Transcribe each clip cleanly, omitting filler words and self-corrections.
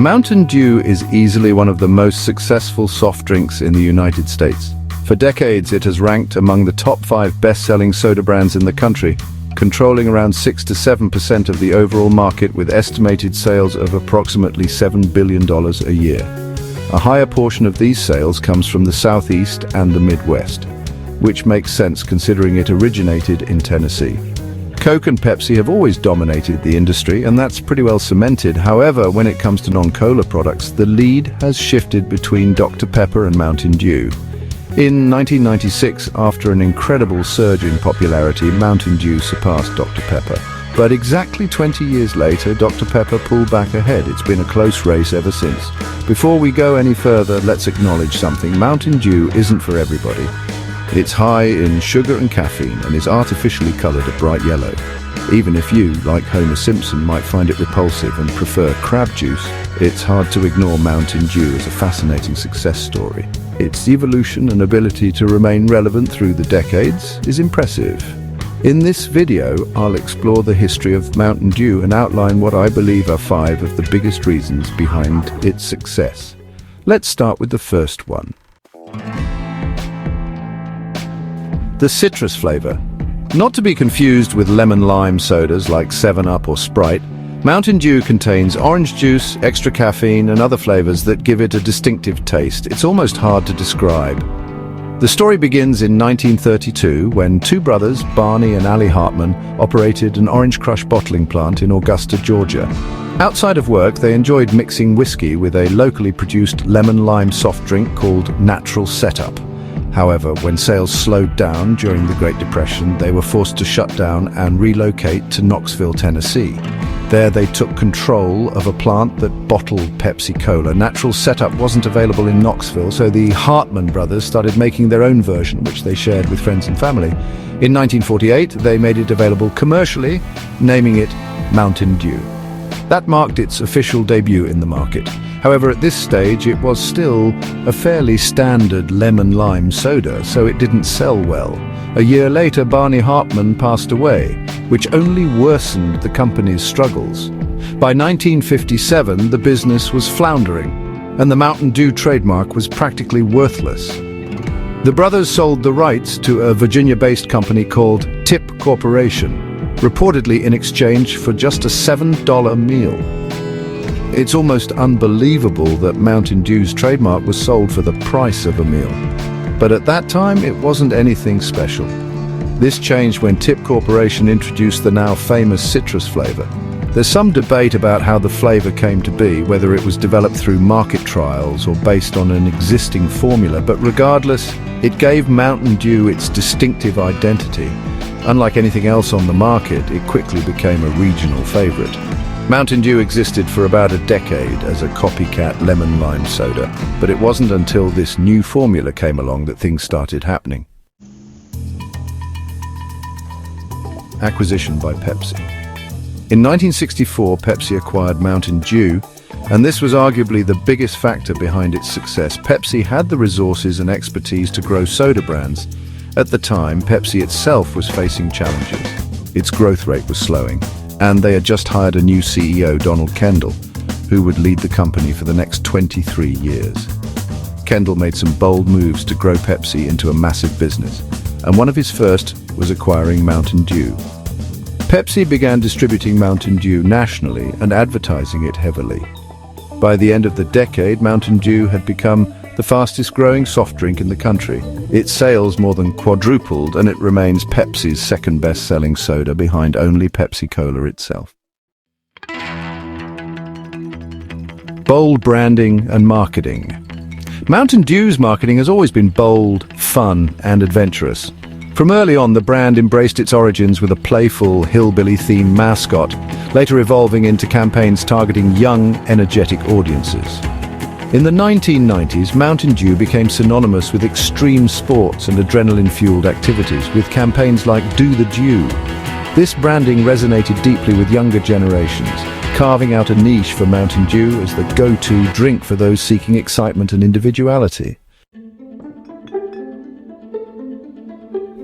Mountain Dew is easily one of the most successful soft drinks in the United States. For decades, it has ranked among the top 5 best-selling soda brands in the country, controlling around 6 to 7% of the overall market with estimated sales of approximately $7 billion a year. A higher portion of these sales comes from the Southeast and the Midwest, which makes sense considering it originated in Tennessee. Coke and Pepsi have always dominated the industry, and that's pretty well cemented. However, when it comes to non-cola products, the lead has shifted between Dr. Pepper and Mountain Dew. In 1996, after an incredible surge in popularity, Mountain Dew surpassed Dr. Pepper. But exactly 20 years later, Dr. Pepper pulled back ahead. It's been a close race ever since. Before we go any further, let's acknowledge something. Mountain Dew isn't for everybody. It's high in sugar and caffeine and is artificially colored a bright yellow. Even if you, like Homer Simpson, might find it repulsive and prefer crab juice, it's hard to ignore Mountain Dew as a fascinating success story. Its evolution and ability to remain relevant through the decades is impressive. In this video, I'll explore the history of Mountain Dew and outline what I believe are 5 of the biggest reasons behind its success. Let's start with the first one. The citrus flavor. Not to be confused with lemon-lime sodas like 7-Up or Sprite, Mountain Dew contains orange juice, extra caffeine, and other flavors that give it a distinctive taste. It's almost hard to describe. The story begins in 1932 when 2 brothers, Barney and Ali Hartman, operated an Orange Crush bottling plant in Augusta, Georgia. Outside of work, they enjoyed mixing whiskey with a locally produced lemon-lime soft drink called Natural Setup. However, when sales slowed down during the Great Depression, they were forced to shut down and relocate to Knoxville, Tennessee. There they took control of a plant that bottled Pepsi Cola. Natural Setup wasn't available in Knoxville, so the Hartman brothers started making their own version, which they shared with friends and family. In 1948, they made it available commercially, naming it Mountain Dew. That marked its official debut in the market. However, at this stage, it was still a fairly standard lemon-lime soda, so it didn't sell well. A year later, Barney Hartman passed away, which only worsened the company's struggles. By 1957, the business was floundering, and the Mountain Dew trademark was practically worthless. The brothers sold the rights to a Virginia-based company called Tip Corporation, reportedly in exchange for just a $7 meal. It's almost unbelievable that Mountain Dew's trademark was sold for the price of a meal. But at that time, it wasn't anything special. This changed when Tip Corporation introduced the now famous citrus flavor. There's some debate about how the flavor came to be, whether it was developed through market trials or based on an existing formula, but regardless, it gave Mountain Dew its distinctive identity. Unlike anything else on the market, it quickly became a regional favorite. Mountain Dew existed for about a decade as a copycat lemon-lime soda, but it wasn't until this new formula came along that things started happening. Acquisition by Pepsi. In 1964, Pepsi acquired Mountain Dew, and this was arguably the biggest factor behind its success. Pepsi had the resources and expertise to grow soda brands. At the time, Pepsi itself was facing challenges. Its growth rate was slowing, and they had just hired a new CEO, Donald Kendall, who would lead the company for the next 23 years. Kendall made some bold moves to grow Pepsi into a massive business, and one of his first was acquiring Mountain Dew. Pepsi began distributing Mountain Dew nationally and advertising it heavily. By the end of the decade, Mountain Dew had become the fastest growing soft drink in the country. Its sales more than quadrupled, and it remains Pepsi's second best-selling soda behind only Pepsi Cola itself. Bold branding and marketing. Mountain Dew's marketing has always been bold, fun, and adventurous. From early on, the brand embraced its origins with a playful, hillbilly-themed mascot, later evolving into campaigns targeting young, energetic audiences. In the 1990s, Mountain Dew became synonymous with extreme sports and adrenaline-fueled activities, with campaigns like Do the Dew. This branding resonated deeply with younger generations, carving out a niche for Mountain Dew as the go-to drink for those seeking excitement and individuality.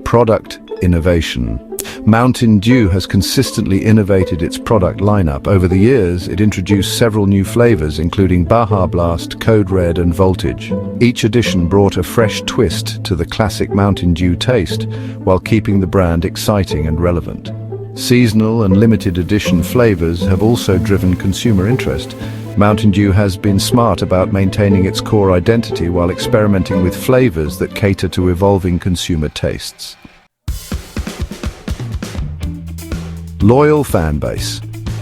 Product innovation. Mountain Dew has consistently innovated its product lineup. Over the years, it introduced several new flavors, including Baja Blast, Code Red, and Voltage. Each edition brought a fresh twist to the classic Mountain Dew taste, while keeping the brand exciting and relevant. Seasonal and limited edition flavors have also driven consumer interest. Mountain Dew has been smart about maintaining its core identity while experimenting with flavors that cater to evolving consumer tastes. Loyal fan base.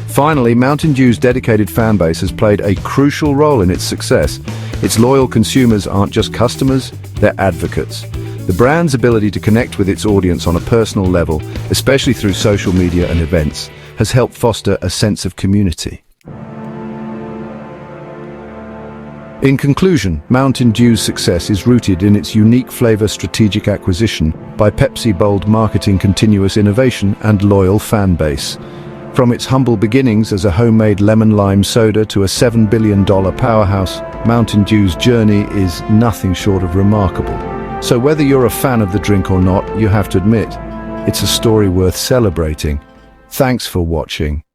Finally, Mountain Dew's dedicated fan base has played a crucial role in its success. Its loyal consumers aren't just customers, they're advocates. The brand's ability to connect with its audience on a personal level, especially through social media and events, has helped foster a sense of community. In conclusion, Mountain Dew's success is rooted in its unique flavor strategic acquisition by Pepsi, bold marketing, continuous innovation, and loyal fan base. From its humble beginnings as a homemade lemon-lime soda to a $7 billion powerhouse, Mountain Dew's journey is nothing short of remarkable. So whether you're a fan of the drink or not, you have to admit, it's a story worth celebrating. Thanks for watching.